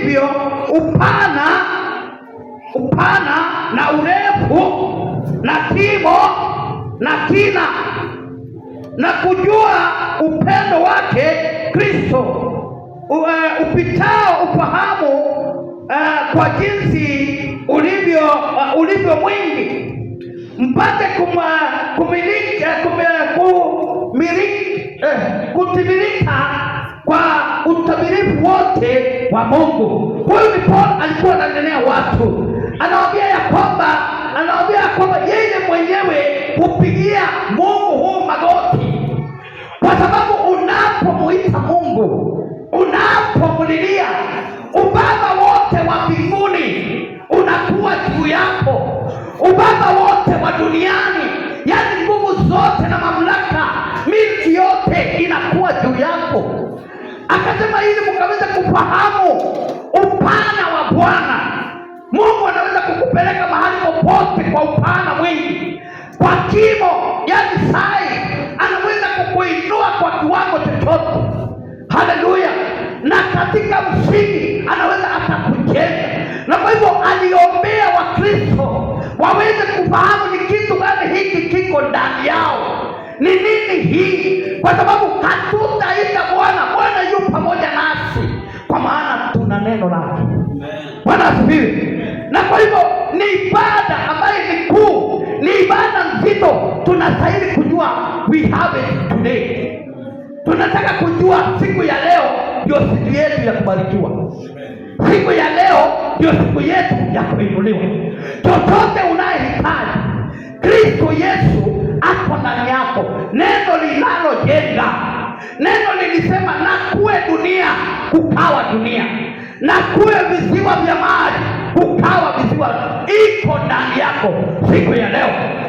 ulivyo upana na urefu na kimo na kina, na kujua upendo wake Kristo upitao ufahamu, kwa jinsi ulivyo mwingi, mpate kutimilika kwa utamilifu wote wa Mungu. Huyu ni Paul, alikuwa ananenea watu, anawaambia ya kwamba yeye mwenyewe hupigia Mungu huu magoti, kwa sababu unapomuita Mungu, unapomlilia, ubaba wote wa mbinguni unakuwa juu yako, ubaba wote wa duniani, yaani nguvu zote na mamlaka, milki yote inakuwa juu yako. Akasema ili mkaweza kufahamu upana wa Bwana. Mungu anaweza kukupeleka mahali popote kwa upana mwingi, kwa kimo, yaani sai, anaweza kukuinua kwa kiwango chochote. Haleluya! Na katika msingi anaweza akakujenga. Na kwa hivyo aliombea Wakristo waweze kufahamu ni kitu gani hiki kiko ndani yao, ni nini hii, kwa sababu hatutaita Bwana yu pamoja nasi, kwa maana tuna neno lake. Bwana asifiwe. Na kwa hivyo ni ibada ambayo ni kuu, ni ibada nzito. Tunastahili kujua we have it today. Tunataka kujua siku ya leo ndio siku yetu ya kubarikiwa. Siku ya leo ndio siku yetu ya kuinuliwa. Chochote unayehitaji, Kristo Yesu ako ndani yako. Neno linalojenga, neno lilisema na kuwe dunia, kukawa dunia, na kuwe visiwa vya maji, kukawa visiwa. Iko ndani yako siku ya leo.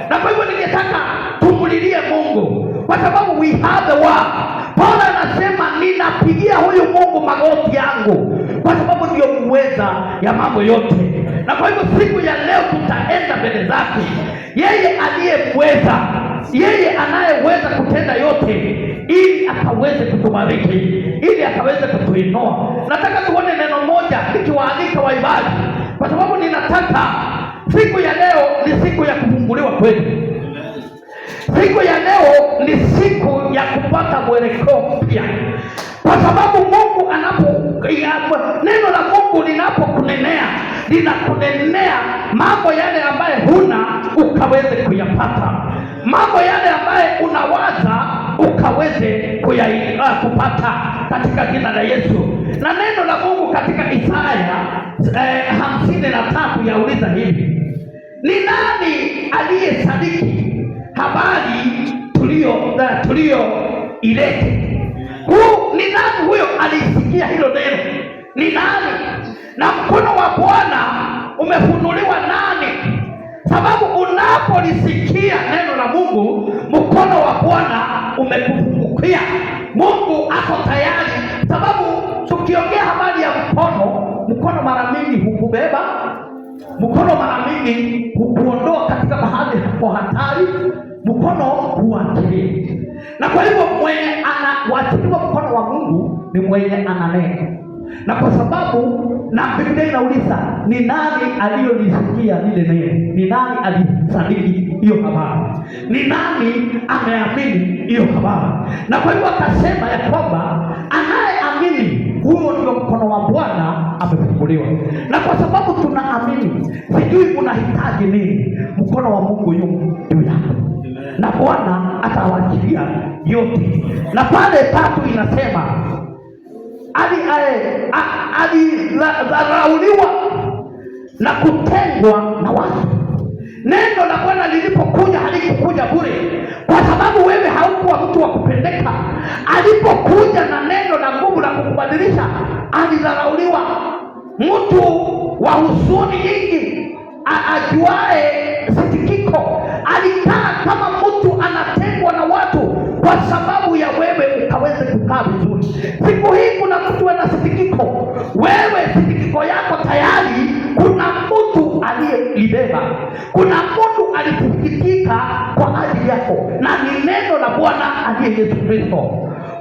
Na kwa hivyo ningetaka tumulilie Mungu, kwa sababu we have the word. Paulo anasema ninapigia huyu Mungu magoti yangu, kwa sababu ndio muweza ya mambo yote. Na kwa hivyo siku ya leo tutaenda mbele zake, yeye aliyemweza, yeye anayeweza kutenda yote, ili akaweze kutubariki, ili akaweze kutuinua. Nataka tuone neno moja nikiwaalika waimbaji, kwa sababu ninataka siku ya leo ni siku ya kufunguliwa kweli. Siku ya leo ni siku ya kupata mwelekeo mpya, kwa sababu Mungu neno la Mungu linapokunenea, linakunenea mambo yale ambaye huna ukaweze kuyapata, mambo yale ambaye unawaza ukaweze kupata katika jina la Yesu. Na neno la Mungu katika Isaya 53 yauliza hivi: ni nani aliyesadiki habari tulio ilete? Ni nani huyo alisikia hilo neno? Ni nani? Na mkono wa Bwana umefunuliwa nani? Sababu unapolisikia neno la Mungu, mkono wa Bwana umekufungukia. Mungu ako tayari, sababu tukiongea habari ya mkono mara mingi hukubeba, mkono mara mingi hukuondoa katika mahali kwa hatari, mkono huachilia. Na kwa hivyo mwenye anawachiliwa mkono wa Mungu ni mwenye ana neno. Na kwa sababu na Biblia inauliza ni nani aliyolisikia lile neno? Ni nani alisadiki hiyo habari? Ni nani ameamini hiyo habari? Na kwa hivyo akasema ya kwamba anayeamini, huo ndio mkono wa Bwana amefunguliwa. Na kwa sababu tunaamini, sijui unahitaji nini, mkono wa Mungu yuko juu yako, na Bwana atawachilia yote. Na pale 3 inasema alidharauliwa na kutengwa na watu. Neno la Bwana lilipokuja halikukuja bure, kwa sababu wewe haukuwa mtu wa kupendeka. Alipokuja na neno la nguvu la kukubadilisha, alidharauliwa. Mtu wa huzuni nyingi, ajuae sitikiko, alikaa kama mtu anatengwa na watu, kwa sababu ya wewe ukaweze kukaa vizuri. Siku hii kuna mtu ana sitikiko, wewe sitikiko yako tayari kuna mtu aliyelibeba, kuna mtu alisikitika kwa ajili yako, na ni neno la Bwana aliye Yesu Kristo.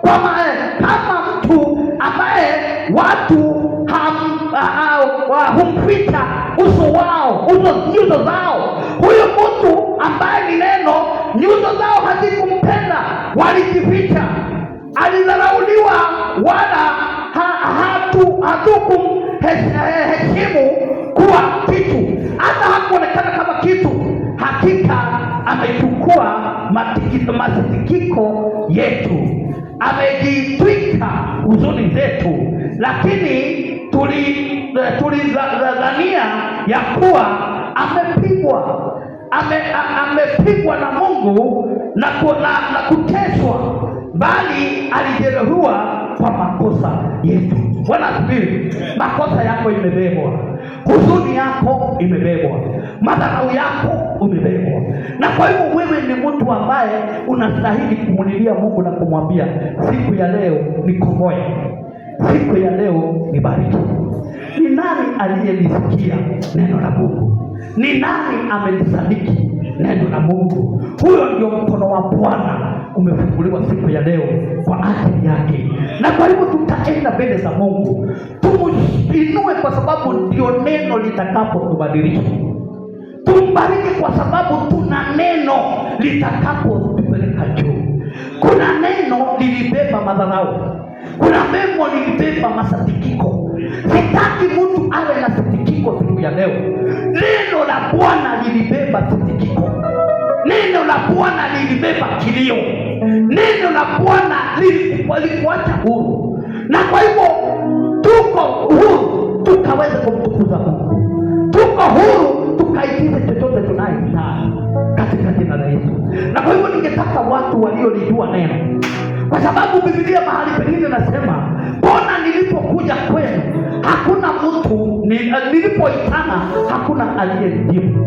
Kwa maana kama mtu ambaye watu humficha uso wao, nyuso zao. Huyo mtu ambaye ni neno, nyuso zao hazikumpenda, walijificha. Alidharauliwa, wala hatukumheshimu kuwa kitu, hata hakuonekana kama kitu. Hakika amechukua masikitiko yetu, amejitwika huzuni zetu, lakini tulidhania ya kuwa amepigwa na Mungu na kuteswa, bali alijeruhiwa kwa makosa yetu. Bwana asifiwe. Makosa yako imebebwa, huzuni yako imebebwa, madharau yako umebebwa. Na kwa hivyo wewe ni mtu ambaye unastahili kumulilia Mungu na kumwambia, siku ya leo nikomboe, siku ya leo nibariki. Ni nani aliyelisikia neno la Mungu? Ni nani amelisadiki neno la Mungu? Huyo ndio mkono wa Bwana umefunguliwa siku ya leo kwa ajili yake. Na kwa hivyo tutaenda mbele za Mungu, tumuinue kwa sababu ndio neno litakapotubadilisha. Tumbariki kwa sababu tuna neno litakapotupeleka juu. Kuna neno lilibeba madharau, kuna neno lilibeba masadikiko. Sitaki mtu awe na sadikiko siku ya leo. Neno la Bwana lilibeba sadikiko. Neno la Bwana lilibeba kilio. Neno la Bwana lilikuacha huru. Na kwa hivyo tuko huru tukaweza kumtukuza Mungu. Tuko huru tukaitize chochote tunayotaka katika jina la Yesu. Na kwa hivyo ningetaka watu waliolijua neno, kwa sababu Biblia mahali pengine nasema, mbona nilipokuja kwenu hakuna mtu, nilipoitana hakuna aliyejibu.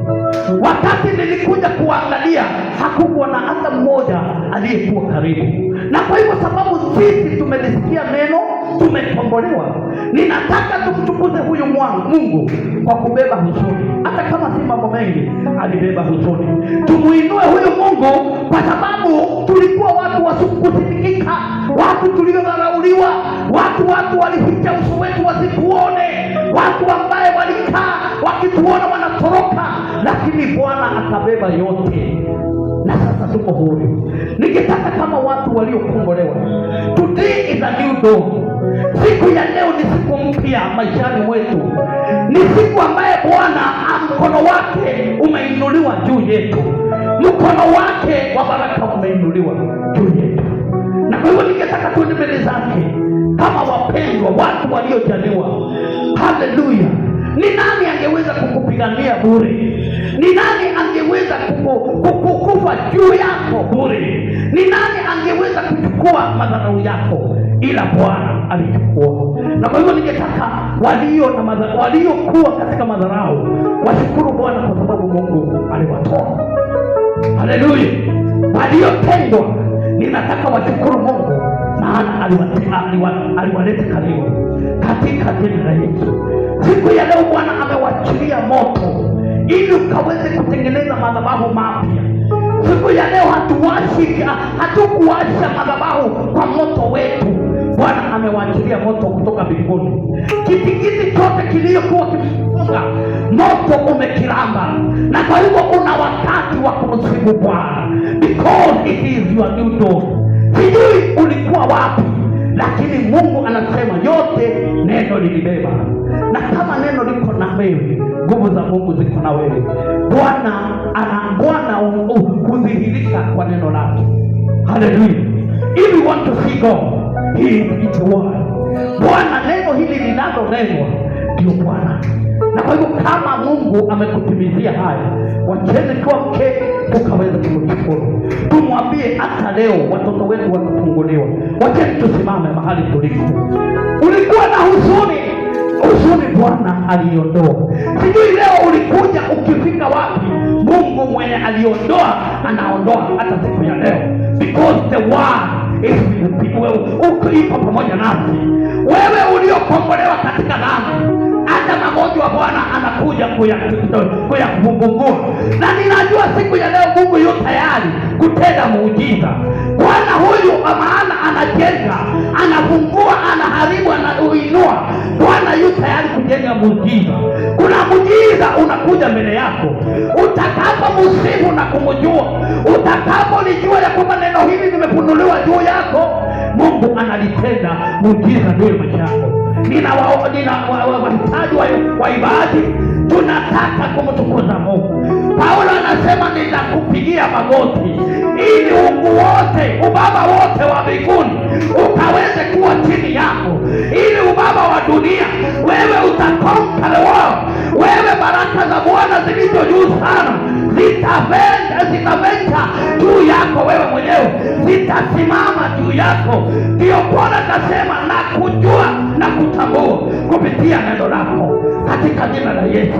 Wakati nilikuja kuangalia hakukuwa na hata mmoja aliyekuwa karibu. Na kwa hivyo sababu sisi tumelisikia neno, tumekombolewa, ninataka tumtukuze huyu Mungu kwa kubeba huzuni. Hata kama si mambo mengi, alibeba huzuni. Tumuinue huyu Mungu kwa sababu tulikuwa watu wasikusikika, watu tuliodharauliwa, watu walificha uso wetu wasituone, watu ambaye walikaa wakituona wanatoroka, lakini Bwana akabeba yote. Na sasa tuko huru. Ningetaka kama watu waliokombolewa, today is a new dawn. Siku ya leo ni siku mpya maishani mwetu. Ni siku ambaye Bwana mkono wake umeinuliwa juu yetu. Mkono wake wa baraka umeinuliwa juu yetu. Na kwa hivyo ningetaka tuende mbele zake kama wapendwa, watu waliojaliwa. Haleluya. Ni nani angeweza kukupigania bure? Ni nani angeweza kukufa juu yako bure? Ni nani angeweza kuchukua madharau yako? Ila Bwana alichukua. Na kwa hivyo ningetaka waliokuwa katika madharau washukuru Bwana kwa sababu Mungu aliwatoa. Haleluya. Waliotengwa ninataka washukuru Mungu, maana aliwaleta karibu katika jina la Yesu. Siku ya leo Bwana amewachilia moto ili ukaweze kutengeneza madhabahu mapya. Siku ya leo hatukuwasha madhabahu kwa moto wetu. Bwana amewachilia moto kutoka mbinguni. Kitikiti chote kiliyokuwa kimefunga, moto umekiramba. Na kwa hivyo una wakati wa kumsifu Bwana, because it is your new dawn. Sijui ulikuwa wapi, lakini Mungu anasema yote neno lilibeba. Na kama neno liko na wewe, nguvu za Mungu ziko na wewe. Bwana hudhihirisha kwa neno lake. Hallelujah. If you want to see God, He is the word. Bwana, neno hili linalonenwa ndio Bwana. Na kwa hivyo kama Mungu amekutimizia haya, wacheni tuamke tukaweza kumshukuru. Tumwambie hata leo watoto wetu watafunguliwa. Wacheni tusimame mahali tulipo. Ulikuwa na huzuni Bwana aliondoa. Sijui leo ulikuja ukifika wapi. Mungu mwenye aliondoa anaondoa hata siku ya leo, because the word is with people. Uko pamoja nasi. Wewe uliokombolewa katika dhambi, hata magonjwa Bwana anakuja kuyakufungua. Na ninajua siku ya leo Mungu yuko tayari kutenda muujiza. Bwana huyu maana anajenga, anafungua, anaharibu, anauinua. Bwana yu tayari kujenga muujiza. Kuna muujiza unakuja mbele yako utakapomsifu na kumjua, utakapolijua ya kwamba neno hili limefunuliwa juu yako, Mungu analitenda muujiza juu ya maisha yako. Nina wahitaji wa ibada, tunataka kumtukuza Mungu. Paulo anasema nitakupigia magoti ili uungu wote, ubaba wote wa mbinguni ukaweze kuwa chini yako, ili ubaba wa dunia wewe utakonka wao. Wewe baraka za Bwana zilizo juu sana zitaventa juu yako, wewe mwenyewe zitasimama juu yako. Ndio Bwana akasema na kujua na kutambua kupitia neno lako, katika jina la Yesu.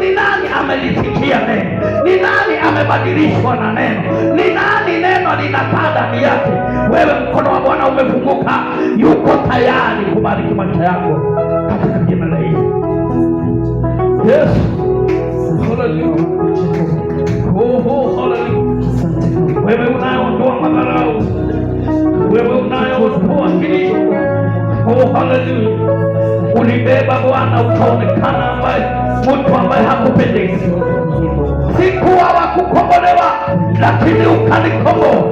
Ni nani amelisikia neno? Ni nani amebadilishwa na neno? Ni nani neno linakaa ndani yake? Wewe, mkono wa Bwana umefunguka, yuko tayari kubariki maisha yako katika jina la Yesu. Yes. Hallelujah. Oh, hallelujah. Wewe unayeondoa madharau, wewe unayeondoa kilio, oh hallelujah. Ulibeba Bwana ukaonekana mtu ambaye hakupendezi. Sikuwa wa kukombolewa, lakini ukanikomboa.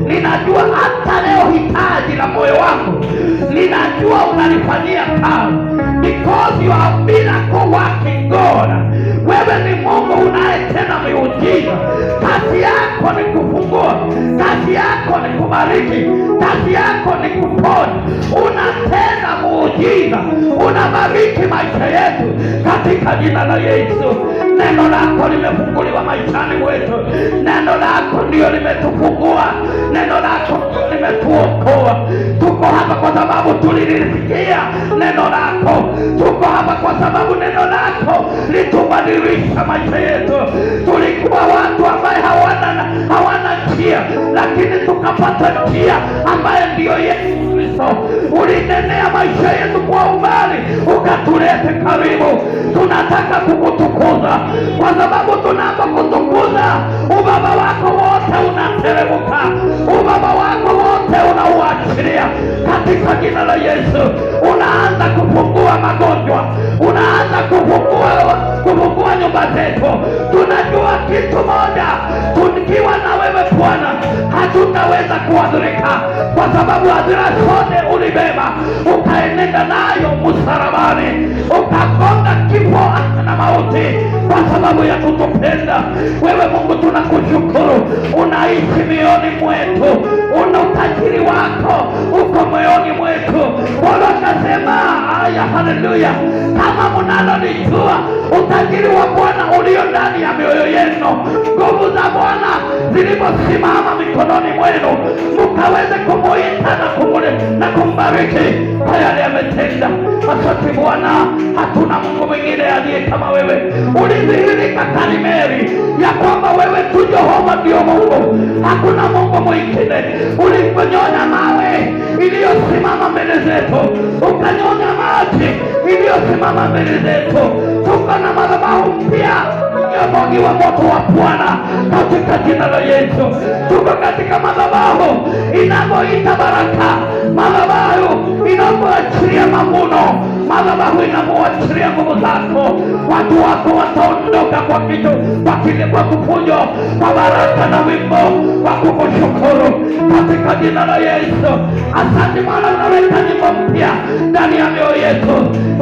Ninajua hata leo hitaji la moyo wangu, ninajua unanifanyia kazi, because you have been a working God. Wewe ni Mungu unayetenda miujiza. Kazi yako ni kufungua, kazi yako ni kubariki, kazi yako ni kuponya. Unatenda muujiza, unabariki maisha yetu katika jina la Yesu. Neno lako limefunguliwa maishani mwetu. Neno lako ndio limetufungua, neno lako limetuokoa. Tuko hapa kwa sababu tulilisikia neno lako. Tuko hapa kwa sababu neno lako litubadilisha maisha yetu. Tulikuwa watu ambaye hawana njia, lakini tukapata njia ambaye ndiyo Yesu Kristo. Ulinenea maisha yetu kwa umbali, ukatulete karibu. Tunataka kukutukuza, kwa sababu tunapokutukuza ubaba wako wote unateremka, ubaba wako wote unauachilia katika jina la Yesu. Unaanza kufungua magonjwa, unaanza kufungua nyumba zetu. Tunajua kitu moja, tukiwa na wewe Bwana hatutaweza kuadhirika, kwa sababu adhira zote ulibeba ukaenenda nayo msalabani, ukagonga kifo na mauti kwa sababu ya kutupenda. Wewe Mungu tunakushukuru, unaishi mioyoni mwetu, una utajiri wako uko moyoni mwetu. Bwana akasema haya, haleluya, kama mnalolijua utajiri wa Bwana ulio ndani ya mioyo yenu, nguvu za Bwana ziliposimama mikononi mwenu, mkaweze kumuita na kumbariki kwa yale ametenda. Asante Bwana, hatuna Mungu mwingine aliye kama wewe. Ulidhihirika Karmeli ya kwamba wewe tu Jehova ndio Mungu, hakuna Mungu mwingine. Uliponyonya mawe iliyosimama mbele zetu, ukanyonya maji iliyosimama mbele zetu. Tuko na madhabahu mpya yamwagiwa moto wa Bwana katika jina la Yesu. Tuko katika madhabahu inapoita baraka, madhabahu inapoachilia mavuno, madhabahu inapoachilia nguvu zako. Watu wako wataondoka kwa kufujo, kwa baraka na wimbo wa kukushukuru katika jina la Yesu. Asante Bwana, unaweka nyimbo mpya ndani ya mioyo yetu,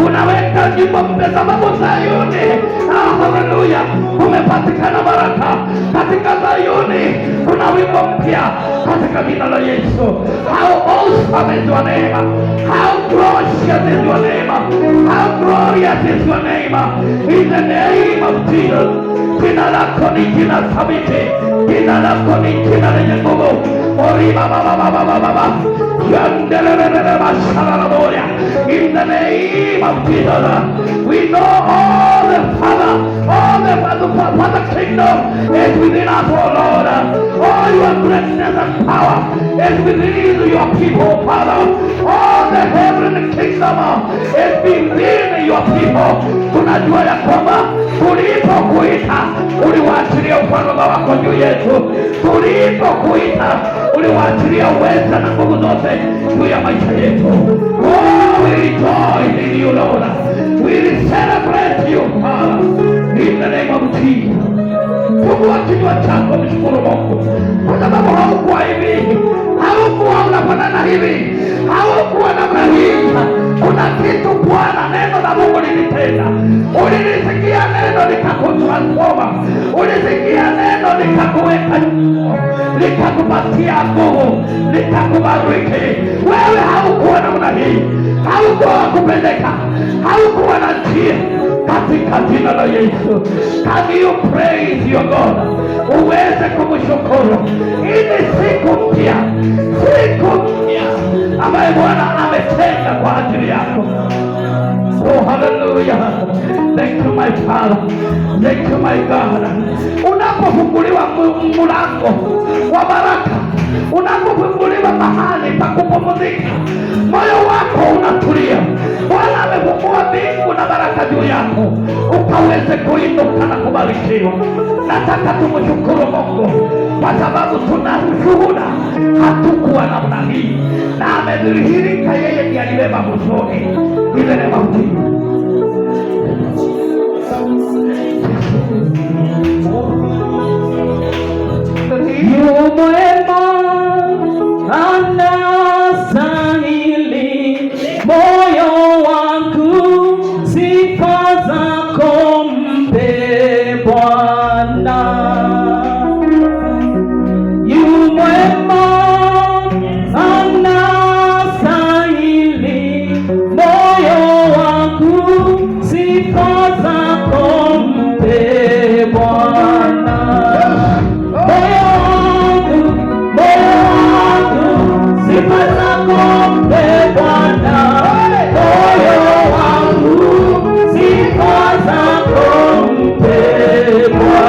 unaweka nyimbo mpya sababu Sayuni, haleluya, kumepatikana baraka katika Sayuni. Kuna wimbo mpya katika jina la Yesu. How awesome is your name, how glorious is your name, how glorious is your name. In the name of Jesus. Jina lako ni jina thabiti, jina lako ni jina lenye nguvu. In the name of Jesus, we know all the Father kingdom is within us, oh Lord. All your greatness and power is within your people, Father. All the heavenly kingdom is within your people. Tunajua ya kwamba tulipokuita uliwaachilia ufalme wako juu yetu. Tulipokuita uliwaachilia uweza na nguvu zote juu ya maisha yetu. Oh, we rejoice in you Lord, we celebrate you Father, in the name of Jesus. Fungua kinywa chako, mshukuru Mungu kwa sababu haukuwa hivi, haukuwa unafanana hivi, haukuwa namna hii. Kuna kitu Bwana, neno la Mungu lilitenda. Ulilisikia neno likakutransforma, ulisikia neno likakuweka, likakupatia nguvu, likakubariki. Wewe haukuwa namna hii, haukuwa kupendeka, haukuwa na njia. Katika jina la Yesu, can you praise your God? Uweze kumshukuru. Ili siku mpya, siku mpya ambaye Bwana ametenga kwa ajili yako. Oh, hallelujah. Thank you my Father, thank you my God. Unapofunguliwa mlango wa baraka, unapofunguliwa mahali pa kupumzika, moyo wako unatulia. Bwana amefungua mbingu na baraka juu yako, ukaweze kuinuka na kubarikiwa. Nataka tumshukuru Mungu kwa sababu tuna ushuhuda, hatukuwa namna hii na amedhihirika. Yeye ndiye alibeba huzuni ile na mauti. Anastahili moyo wangu, sifa zako mpe Bwana. Yu mwema, anastahili moyo wangu, sifa zako mpe Bwana. Sifa zako mpe Bwana, moyo wangu, sifa zako mpe Bwana.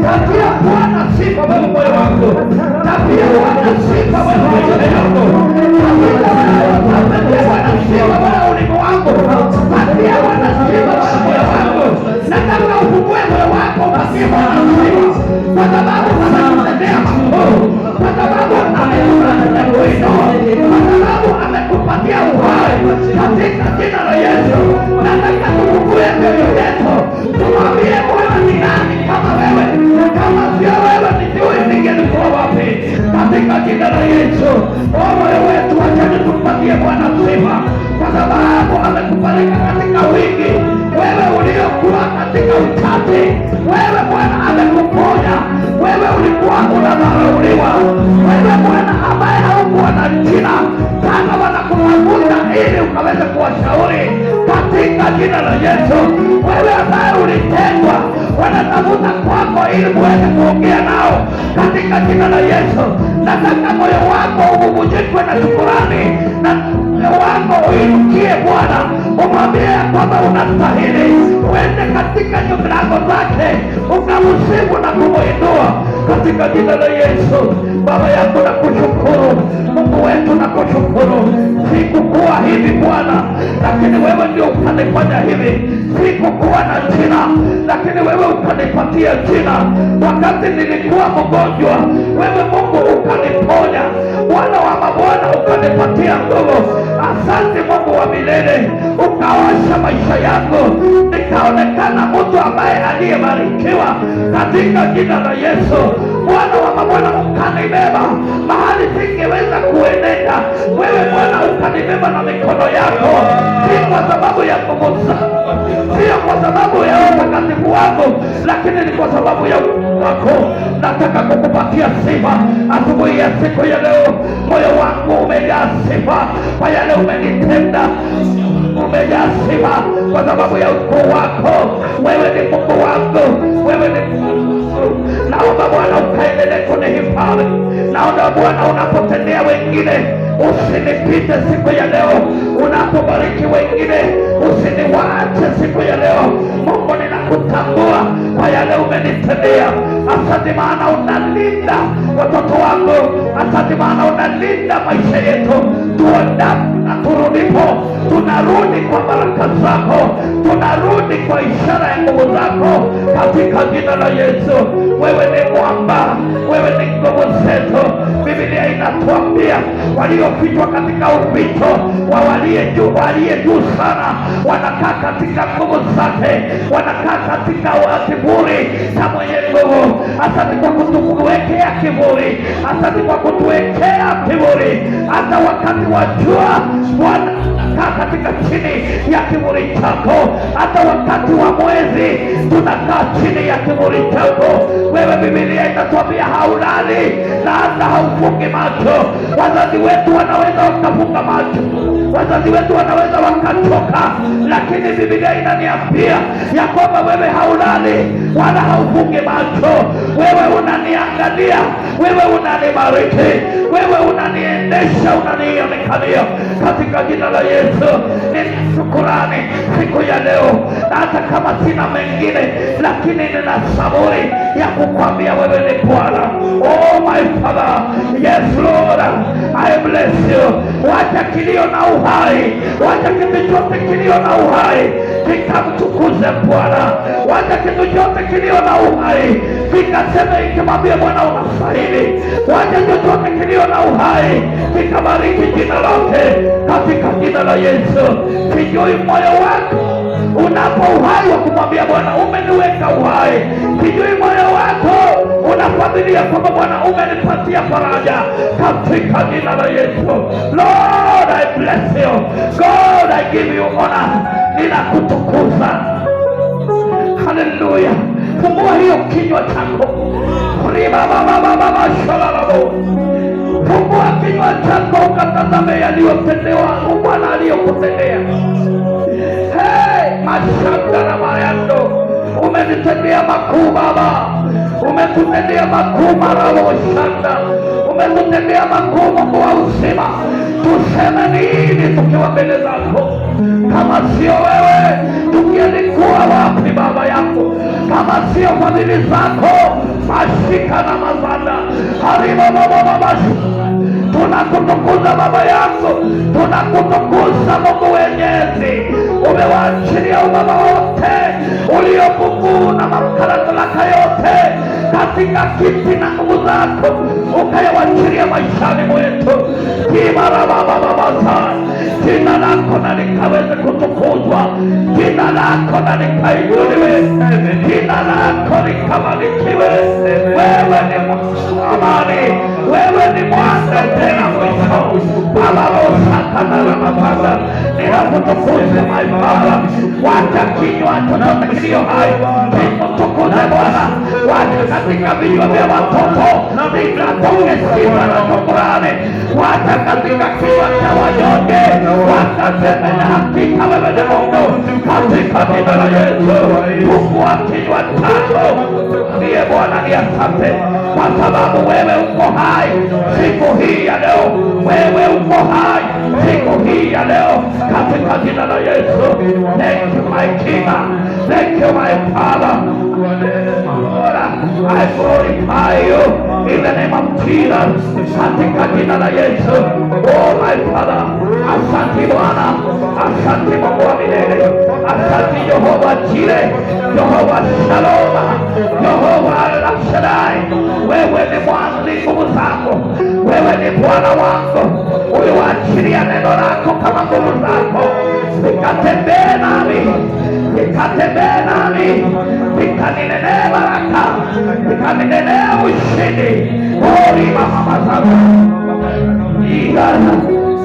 Tapia Bwana sifa wewe moyo wangu. Tapia Bwana sifa wewe maisha yako. Tapia Bwana sifa wewe ulimi wangu. Tapia Bwana sifa wewe moyo wangu. Nataka ufungue moyo wako upate Bwana sifa. Kwa sababu amekutendea makuu. Kwa sababu amekuinua. Kwa sababu amekupatia uhai. Katika jina la Yesu. Nataka tufungue mioyo yetu. Tumwambie Bwana ni nani kama wewe. Kama sio wewe nijui ningelikuwa wapi. Katika jina la Yesu. Moyo wetu acheni tumpatie Bwana sifa. Kwa sababu amekupeleka katika wingi. Wewe uliokuwa katika uchache. Wewe Bwana amekuponya. Wewe ulikuwa unadharauliwa. Wewe Bwana ambaye haukuwa na jina. Sasa wanakutafuta ili ukaweze kuwashauri katika jina la Yesu. Wewe ambaye ulitengwa, wanatafuta kwako ili muweze kuongea nao katika jina la Yesu. Nataka moyo wako ububujikwe na shukurani, na moyo wako uinukie Bwana, umwambie kwamba unastahili. Uende katika milango zake ukamsifu na kumuinua katika jina la Yesu. Baba yangu nakushukuru, Mungu wetu nakushukuru. Sikukuwa hivi Bwana, lakini wewe ndio ukanifanya hivi. Sikukuwa na jina, lakini wewe ukanipatia jina. Wakati nilikuwa mgonjwa, wewe Mungu ukaniponya. Bwana wa mabwana ukanipatia nguvu. Asante Mungu wa milele, ukaosha maisha yangu, nikaonekana mtu ambaye aliyebarikiwa katika jina la Yesu. Bwana wa mabwana ukanibeba mahali singeweza kuenenda. Wewe Bwana ukanibeba na mikono yako, si kwa sababu ya nguvu zangu, sio kwa sababu ya utakatifu wako, lakini ni kwa sababu ya wako. Nataka kukupatia sifa asubuhi ya siku ya leo. Moyo wangu umejaa sifa kwa yale umenitenda. Umejaa sifa kwa sababu ya ukuu wako. Wewe ni Mungu wangu, wewe ni Mungu. Naomba Bwana ukaendelee kunihifadhi. Naomba Bwana unapotendea wengine usinipite siku ya leo. Unapobariki wengine usiniwache siku ya leo. Mungu ninakutambua kwa yale umenitendea. Asante maana unalinda watoto wangu. Asante maana unalinda maisha yetu. Tuendapo na turudipo, tunarudi kwa baraka zako, tunarudi kwa ishara ya nguvu zako katika jina la Yesu. Wewe ni mwamba, wewe ni nguvu zetu. Biblia inatuambia waliofichwa katika upito wa waliye juu sana wanakaa katika nguvu zake, wanakaa katika kivuli cha mwenye nguvu. Asante kwa kutuwekea kivuli, asante kwa kutuwekea kivuli. Hata wakati wa jua Bwana tunakaa katika chini ya kivuli chako, hata wakati wa mwezi tunakaa chini ya kivuli chako. Wewe Biblia inatuambia haulali na hata haufungi macho. Wazazi wetu wanaweza wakafunga macho, wazazi wetu wanaweza wakachoka, lakini Biblia inaniambia ya kwamba wewe haulali wala haufungi macho. Wewe unaniangalia, wewe unanibariki, wewe unaniendesha, unanionekania katika jina la Yesu. Nina shukurani siku ya leo, na hata kama sina mengine, lakini nina saburi ya kukwambia wewe ni Bwana. Oh my Father, yes Lord, I bless you. Wacha kilio na uhai, wacha kitu chote kilio na uhai kikamtukuze Bwana. Wacha kitu chote kilio na uhai kikaseme, ikimwambia Bwana unastahili. Wacha chochote kilio na uhai kikabariki jina lake katika jina la Yesu. Sijui moyo wako unapo uhai wa kumwambia Bwana umeniweka uhai. Sijui moyo wako unafadhilia kwamba Bwana umenipatia faraja katika jina la Yesu. Lord, I bless you. God, I give you honor. Ninakutukuza. Haleluya. Fungua hiyo kinywa chako. Fungua kinywa chako ukatazame yaliyotendewa Bwana aliyokutendea. Hey, mashanga na mayando, umenitendea makuu Baba, umetutendea makuu marabo shanda, umetutendea makuu Mungu wa uzima. Tuseme nini tukiwa mbele zako? Kama sio wewe, tungelikuwa wapi Baba yako? Kama sio fadhili zako, mashika na mazanda hariba baba, tunakutukuza Baba yako, tunakutukuza Mungu Mwenyezi. Umewaachilia ubaba wote ulio Mungu na mamlaka yote katika kiti na nguvu zako, ukayawachilia maishani mwetu. Kimara Baba, jina lako na likaweze kutukuzwa, jina lako na likainuliwe, jina lako likabarikiwe. Wewe ni amani, wewe ni mwanzo tena mwisho. Baba osakanaramapanda, ninakutukuza maibara, wacha kinywa chochote kilio hai kikutukuze Bwana. Wacha katika vinywa vya watoto vikatoke sifa na shukrani. Wacha katika kinywa cha wanyonge wakaseme na hakika wewe ni Mungu, katika jina la Yesu. Fungua kinywa chako, ndiye Bwana ni asante, kwa sababu wewe uko hai siku hii ya leo. Wewe uko hai siku hii ya leo, katika jina la Yesu. Thank you my King, thank you my Father. I glorify you in the name of Jesus, katika jina la Yesu. Oh my Father, asante Bwana, asante Mungu wa milele, asante Jehova Jireh, Jehova Shalom, Jehova El-Shaddai. Wewe ni Bwana, ni nguvu zako, wewe ni Bwana wangu. Uliwaachilia neno lako kama nguvu zako, likatembee nami, likatembee nami, likaninenee baraka, likaninenee ushindi. Holy Mama Zaka.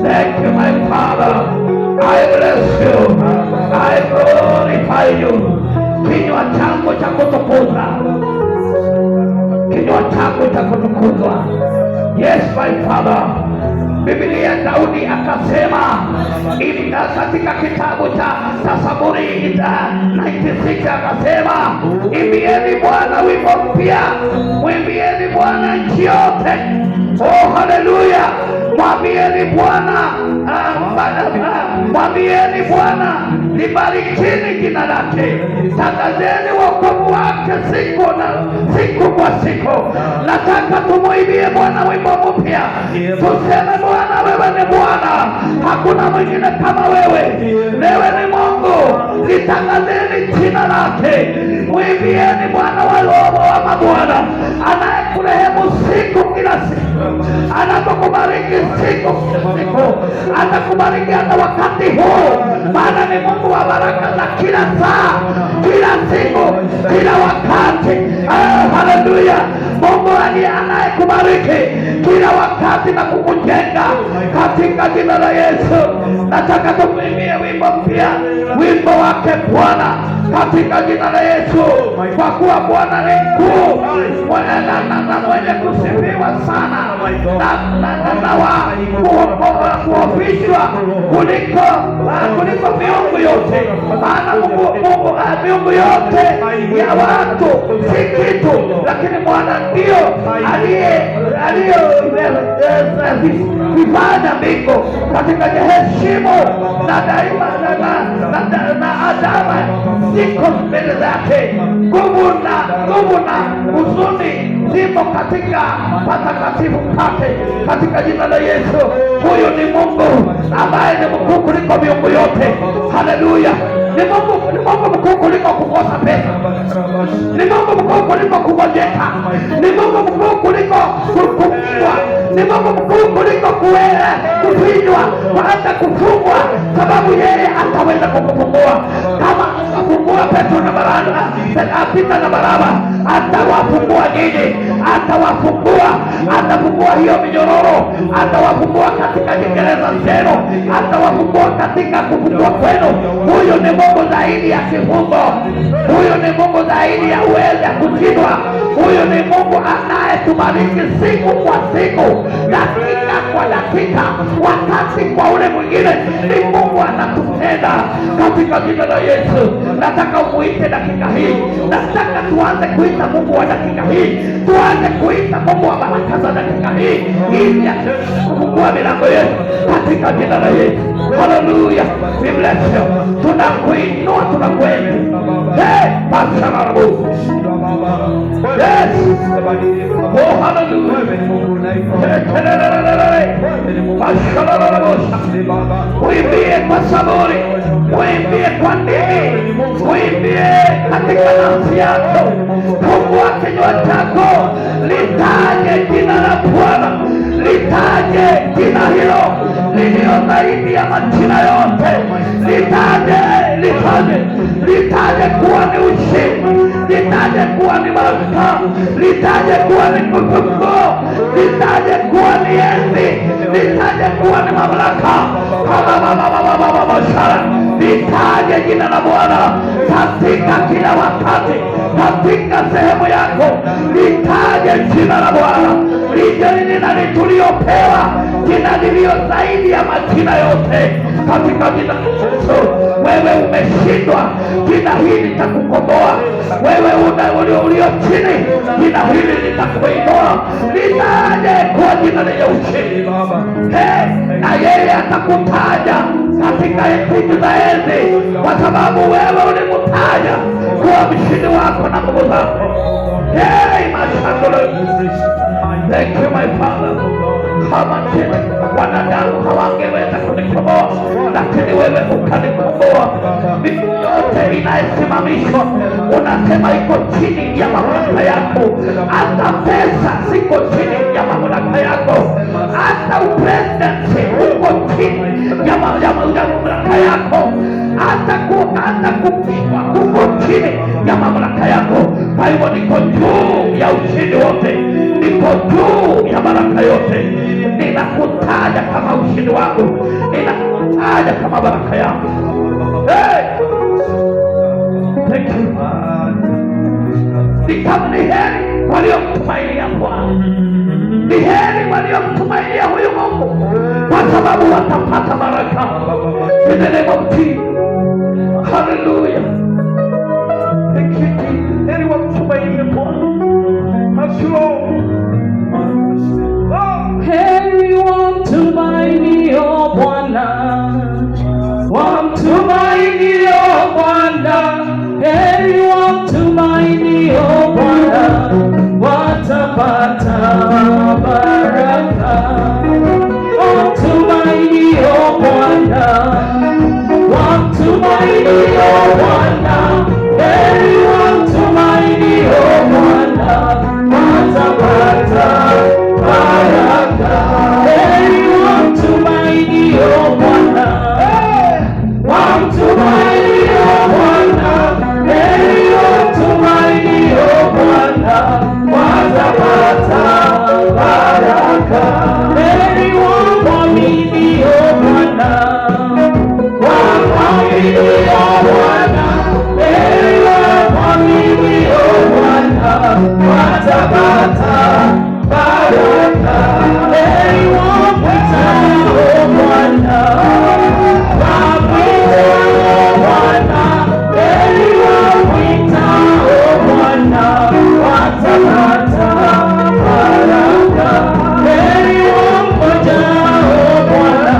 Thank you my Father, I bless you, I glorify you. Kinywa changu cha kutukuza, kinywa changu cha kutukuzwa. Yes my Father. Biblia Daudi akasema katika kitabu cha Zaburi 96 akasema, imbieni Bwana wimbo mpya, mwimbieni Bwana nchi yote. Oh haleluya! Mwambieni Bwana, mwambieni Bwana, libarikini jina lake, tangazeni wokovu wake siku kwa siku. Nataka tumuimbie Bwana wimbo mpya, tuseme Bwana wewe ni Bwana, hakuna mwingine kama wewe. Wewe ni Mungu, litangazeni jina lake. Mwimbieni Bwana wa roho wa mabwana, anayekurehemu siku kila siku, anakubariki siku, atakubariki hata wakati huu, maana ni Mungu wa baraka za kila saa, kila siku, kila wakati. Haleluya! Mungu ndiye anayekubariki kila wakati na kukujenga katika jina la Yesu. Nataka tumwimbie wimbo mpya, wimbo wake Bwana katika jina la Yesu, kwa kuwa Bwana ni mkuu na mwenye kusifiwa sana na kuhofishwa kuliko miungu yote. Maana miungu yote ya watu si kitu, lakini Bwana ndio aliyevifanya mbingu katika heshima na daima na adama ziko mbele zake. Nguvu na huzuni zimo katika patakatifu pake, katika jina la Yesu. Huyu ni Mungu ambaye ni mkuu kuliko miungu yote. Haleluya! Ni Mungu mkuu kuliko kukosa pesa, ni Mungu mkuu kuliko kugojeka, ni Mungu mkuu kuliko kufungwa, ni Mungu mkuu kuliko kufinywa hata kufungwa, sababu yeye ataweza kukufungua. Kama atafungua Petro na Pita na Baraba, atawafungua nyinyi, atafungua hiyo minyororo, atawafungua katika gereza zenu, atawafungua katika kufungua kwenu. Huyo ni Mungu zaidi ya kifungo, huyo ni Mungu zaidi ya uweza kushindwa. Huyo ni Mungu anayetubariki siku kwa siku, dakika dakika kwa dakika, wakati kwa ule mwingine, ni Mungu anatupenda katika jina la Yesu. Nataka umuite dakika hii, nataka tuanze kuita Mungu wa dakika hii, tuanze kuita Mungu wa baraka za dakika hii, ili kufungua milango yetu katika jina la Yesu. Haleluya, we bless you. Tunakuinua, tunakuenzi. Hey, pasalamu. Yes. Oh, hallelujah. Uimbie kwa saburi, uimbie kwa ndimi, uimbie katika nafsi yako. Fungua kinywa chako, litaje jina la Bwana, litaje jina hilo lililo zaidi ya majina yote. Litaje kuwa ni ushindi, litaje kuwa ni baraka, litaje kuwa ni kutukufu, litaje kuwa ni enzi, litaje kuwa ni mamlaka. Litaje jina la Bwana katika kila wakati, katika sehemu yako. Litaje jina la Bwana, lije jina tuliopewa, jina lililo zaidi ya majina yote, katika jina la Yesu. Wewe umeshindwa, jina hili litakukomboa. Wewe ulio chini, jina hili litakuinua. Litaje kwa jina lenye ushindi, na yeye atakutaja katika siku za enzi, kwa sababu wewe ulimtaja kuwa mshindi wako na nguvu zako. Thank you my Father. Kama tena wanadamu hawangeweza kunikomboa, lakini wewe ukanikomboa. Vitu yote inayesimamishwa unasema iko chini ya mamlaka yako. Hata pesa ziko chini ya mamlaka yako, hata upresidency uko chini ya mamlaka yako, hata kupigwa uko chini ya mamlaka yako. Kwa hivyo niko juu ya ushindi wote, niko juu ya baraka yote. Ninakutaja kama ushindi wangu, ninakutaja kama baraka yangu. Hey! Thank you. Ni heri waliomtumainia Bwana, ni heri waliomtumainia huyu Mungu, kwa sababu watapata baraka. In the name of Jesus. Hallelujah. Thank you Jesus. Heri wamtumainie Bwana. Heri wamtumainio Bwana, wamtumainio Bwana, heri wamtumainio Bwana, watapata baraka. Wamtumainio Bwana, wamtumainio Bwana, heri wamtumainio Bwana, watapata baraka. Heri wamtumainio Bwana, wamtumainio Bwana, heri wamtumainio Bwana, watapata baraka. Heri wamwaminio Bwana, wamwaminio Bwana, heri wamwaminio Bwana, watapata baraka. Heri wamwitao Bwana, wamwitao Bwana, heri wamwitao Bwana, watapata baraka. Heri wamngojao Bwana,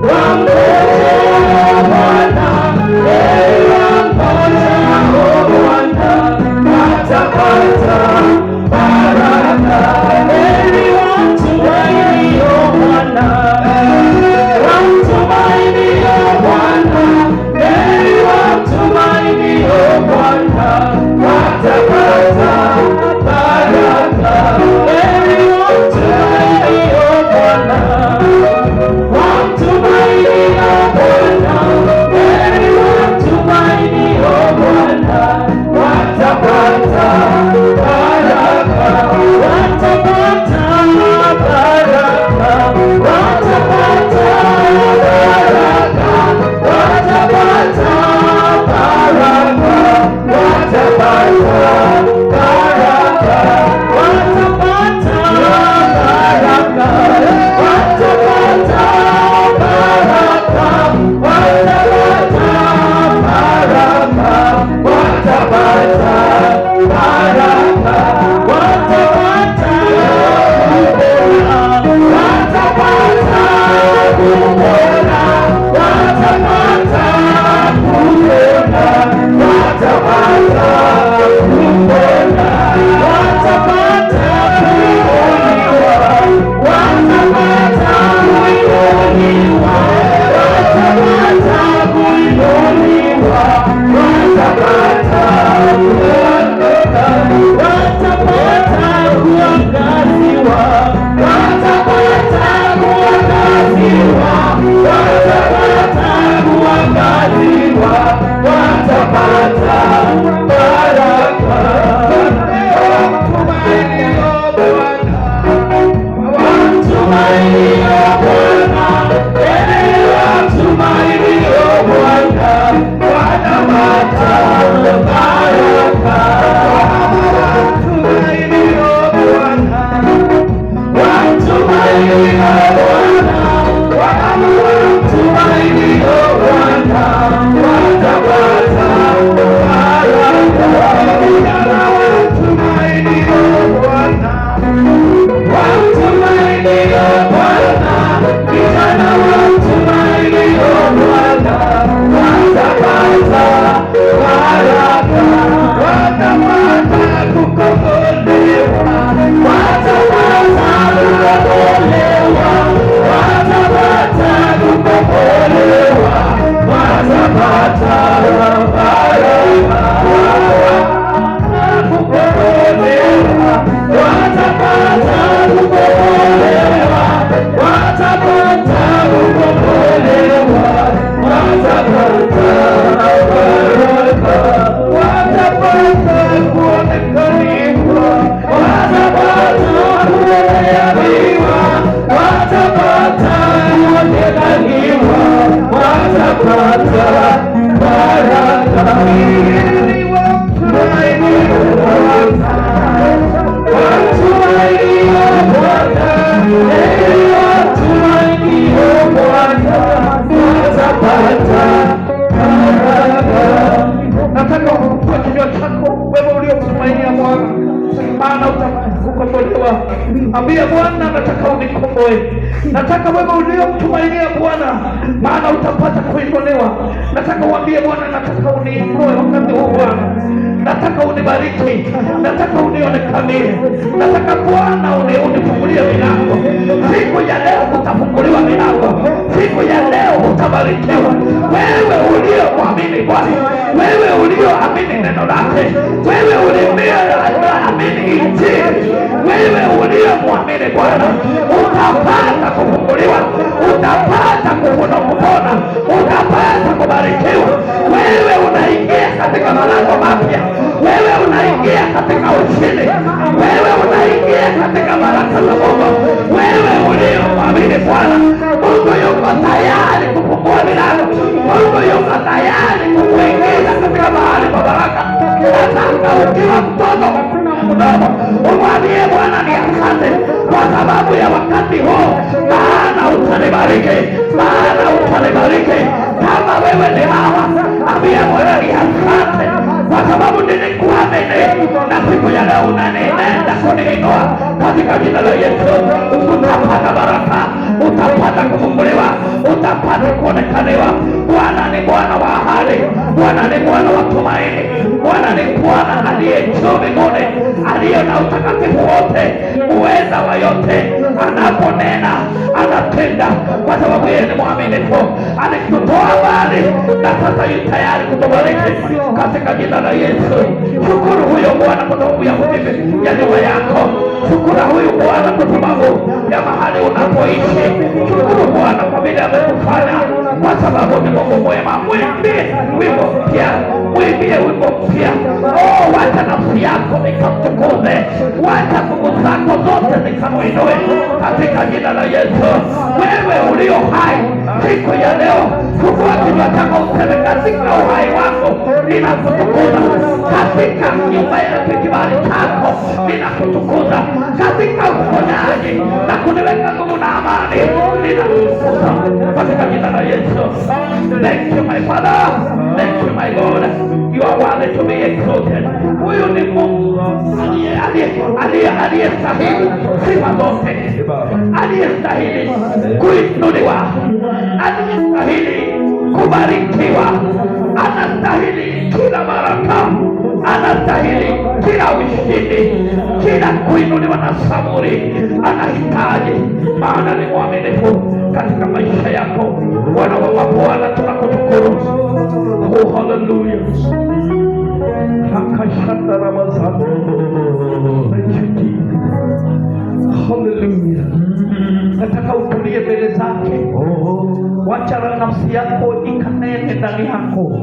wamngojao Bwana, heri wamngojao Bwana, watapata baraka. Heri wamtumainio Bwana, wamtumainio Bwana, heri wamtumainio Bwana, watapata baraka. Heri wamtumainio Bwana, wamtumainio Bwana, heri wamtumainio Bwana, watapata baraka. Nataka kufungua kinywa chako wewe uliomtumainia Bwana, maana utakombolewa. Ambia Bwana, nataka unikomboe. Nataka wewe uliomtumainia Bwana, maana utapata kuinuliwa. Nataka uambie Bwana, nataka uniinue wakati huu Bwana. Nataka unibariki, nataka unionekanie, nataka Bwana unifungulie milango. Siku ya leo utafunguliwa milango, siku ya leo utabarikiwa. Wewe uliomwamini Bwana, wewe ulioamini neno lake, wewe ulioamini Injili, wewe uliomwamini Bwana, utapata kufunguliwa, utapata kupona, utapata kubarikiwa. Wewe unaingia katika malango mapya, wewe unaingia katika ushindi, wewe unaingia katika baraka za Mungu. Wewe uliomwamini Bwana, Mungu yuko tayari kufungua milango, Mungu yuko tayari kukuingiza katika mahali pa baraka. Nataka ukiwa mtoto mdogo umwambie Bwana, ni asante kwa sababu ya wakati huu, maana utanibariki, maana utanibariki. Kama wewe ni hawa, ambia Bwana ni asante kwa sababu nilikuamini, na siku ya leo unanienda kuniinua katika jina la Yesu. Utapata baraka, utapata kufunguliwa, utapata kuonekaniwa. Bwana ni Bwana wa ahadi, Bwana ni Bwana wa tumaini, Bwana ni Bwana aliye juu mbinguni, aliye na utakatifu wote, uweza wa yote. Anaponena anatenda, kwa sababu yeye ni mwaminifu. Alikutoa mbali na sasa yu tayari kutubariki katika jina la Yesu. Shukuru huyo Bwana kwa sababu ya ujibu ya nyumba yako. Shukuru huyu Bwana kwa sababu ya mahali unapoishi. Shukuru Bwana kwa vile amekufanya, kwa sababu ni Mungu mwema. Mwimbie wimbo mpya, mwimbie wimbo mpya. Oh, wacha nafsi yako ikamtukuze, wacha nguvu zako zote zikamuinue katika jina la Yesu. Wewe ulio hai siku ya leo, fungua kinywa chako useme, katika uhai wako ninakutukuza, katika nyumba yako kibali chako ninakutukuza, katika uponyaji na kuniweka nguvu na amani ninakutukuza katika jina la Yesu. Thank you my Father, thank you my God, you are worthy to be exalted. Huyu ni Mungu aliyestahili sifa zote, aliyestahili kuinuliwa, aliyestahili kubarikiwa, anastahili kila baraka, anastahili kila ushindi, kila kuinuliwa na saburi anahitaji, maana ni mwaminifu katika maisha yako. Bwana wa mabwana, tunakushukuru. Oh, hallelujah. Akashanda Ramazani. Thank you, Jesus. Hallelujah. Nataka utulie mbele zake. Wacha nafsi yako ikanene ndani yako.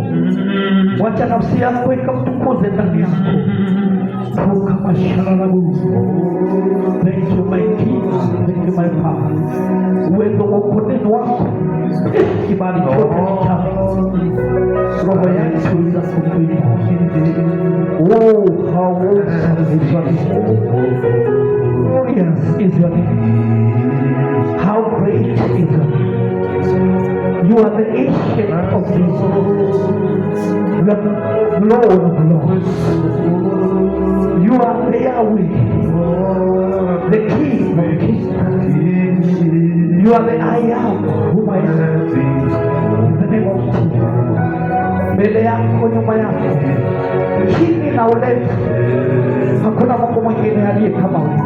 Wacha nafsi yako ikamtukuze ndani yako. Toka mashararabu. Thank you my King. Thank you my Father. Uwezo wa uponeni wako, kibali chote ni chako. Roho yangu inakutukuza. Oh, how awesome is your name. Glorious is your name. How great is your name. You are the ancient of days. You are the Lord of lords. You are the Yahweh, the King of kings. You are the I am whom I am. In the name of Jesus. Mbele yako, nyuma yako, chini na ulevi. Hakuna Mungu mwingine aliye kama wewe.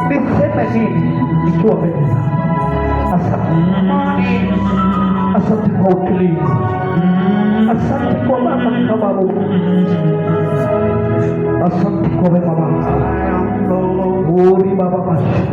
Niseme nini nikiwa mbele zako? Asante. Asante kwa utulivu. Asante kwa Baba kama Mungu. Asante kwa wema wako. Uri Baba mashi.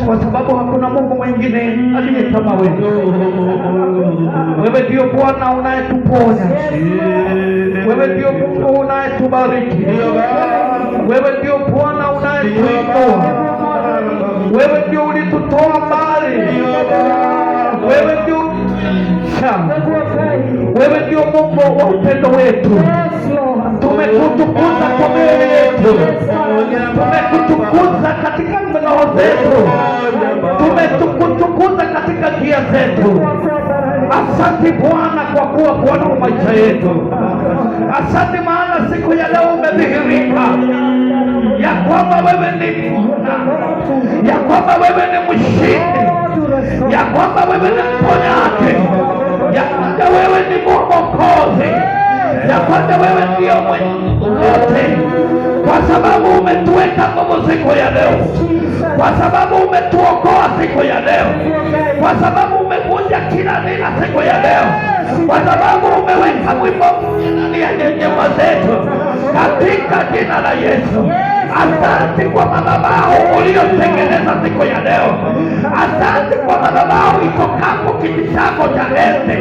Kwa sababu hakuna Mungu mwingine aliye kama wewe. Wewe ndio Bwana unayetuponya. Wewe ndio Mungu unayetubariki. Wewe ndio Bwana unayetuinua. Wewe ndio ulitutoa mbali. Wewe ndio wewe ndio Mungu wa upendo wetu. Tumekutukuza kwa mioyo yetu. Tumekutukuza katika mikono zetu. Tumekutukuza katika njia zetu. Asante Bwana kwa kuwa Bwana wa maisha yetu. Asante maana siku ya leo umedhihirika ya kwamba wewe ni Bwana, ya kwamba wewe ni mshindi, ya kwamba wewe ni mponyaji, ya kwamba wewe ni Mwokozi, ya kwamba wewe ndio mwenye, kwa sababu umetuweka nguvu siku ya leo, kwa sababu umetuokoa siku ya leo, kwa sababu umevunja kila nila siku ya leo, kwa sababu umeweka wimbo ndani ya nyumba zetu katika jina la Yesu. Asante kwa madhabahu uliyotengeneza siku ya leo. Asante kwa madhabahu itokapo kiti chako cha enzi.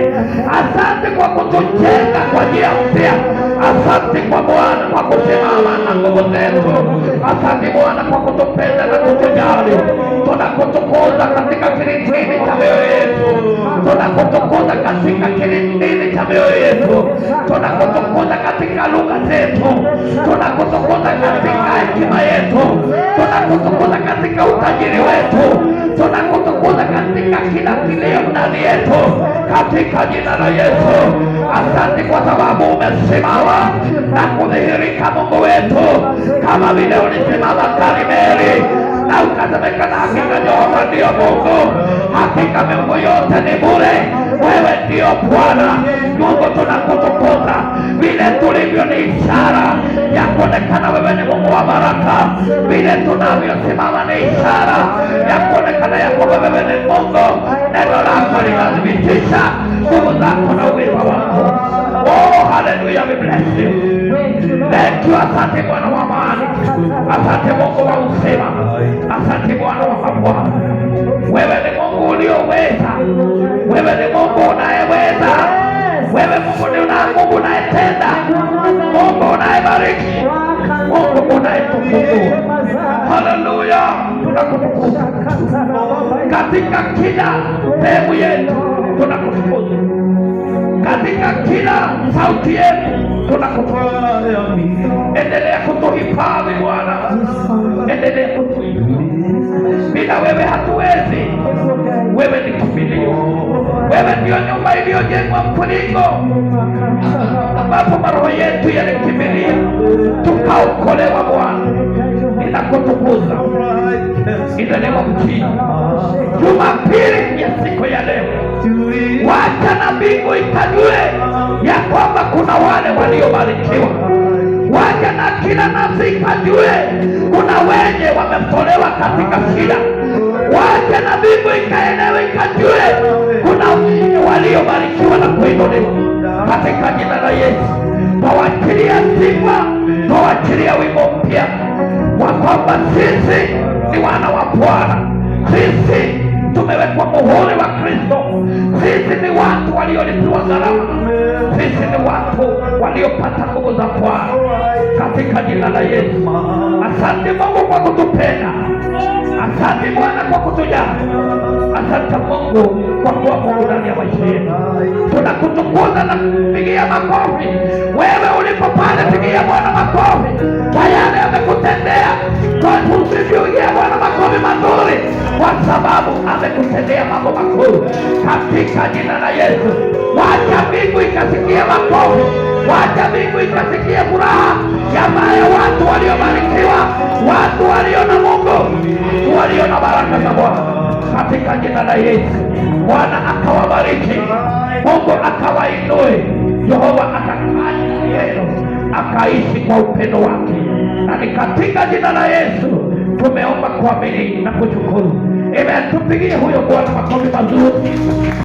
Asante kwa kutujenga kwa njia mpya. Asante kwa Bwana kwa kusimama na nguvu zetu. Asante Bwana kwa kutupenda na kutujali. Tunakutukuza katika kilindini cha mioyo yetu. Tunakutukuza katika kilindini cha mioyo yetu. Tunakutukuza katika lugha zetu. Tunakutukuza katika hekima yetu. Tunakutukuza katika utajiri wetu. Tunakutukuza katika kila kilio ndani yetu, katika jina la Yesu. Asante kwa sababu umesimama na kudhihirika Mungu wetu, kama vile ulisimama Karmeli na ukasemekana hakika Jehova ndio Mungu, hakika miungu yote ni bure, wewe ndio Bwana Mungu. Tunakutukuza vile tulivyo, ni ishara ya kuonekana wewe ni Mungu wa baraka. Vile tunavyosimama ni ishara ya kuonekana ya kwamba wewe ni Mungu. Neno lako linathibitisha nguvu zako na uwezo wako. Oh, haleluya, we bless you. Thank you. Asante Bwana wa amani, asante Mungu wa uzima, asante Bwana wa mabwana. Wewe ni Mungu ulioweza, wewe ni Mungu unayeweza, wewe Mungu ni Mungu unayetenda, Mungu unayebariki, Mungu unayetufungua. Haleluya, tunakutukuza katika kila sehemu yetu, tunakutukuza katika kila sauti yetu tunakutoa. Endelea kutuhifadhi Bwana, endelea kutuhifadhi. Bila wewe hatuwezi. Wewe ni kimbilio, wewe ndio nyumba iliyojengwa mviringo, ambapo maroho yetu yalikimbilia tukaokolewa. Bwana, ninakutukuza inanema mjini Jumapili ya siku ya leo. Wacha na mbingu ikajue ya kwamba kuna wale waliobarikiwa. Wacha na kila nafsi ikajue kuna wenye wametolewa katika shida. Wacha na mbingu ikaelewe ikajue kuna wenye waliobarikiwa na kuinuliwa katika jina la Yesu. Twawachilia sifa, twawachilia wimbo mpya wa kwamba sisi ni wana wa Bwana. Sisi tumewekwa muhuri wa Kristo. Sisi ni watu waliolipiwa gharama. Sisi ni watu waliopata nguvu za Bwana katika jina la Yesu. Asante Mungu kwa kutupenda. Asante Bwana kwa kutujali. Asante Mungu kwa kuwa Mungu ndani ya maisha yetu. Tunakutukuza na kupigia makofi. Wewe ulipo pale, pigia Bwana makofi kwa yale amekutendea. Tusipigie Bwana makofi mazuri kwa sababu amekutendea mambo makuu katika jina la Yesu. Wacha mbingu ikasikia makofi, wacha mbingu ikasikia furaha ya watu waliobarikiwa, watu walio na Mungu, walio na baraka za Bwana katika jina la Yesu. Bwana akawabariki, Mungu akawainue, Yehova akafanya yenu akaishi kwa upendo wake, na ni katika jina la Yesu tumeomba kuamini na kushukuru. Amen. Tupigie huyo Bwana makofi mazuri.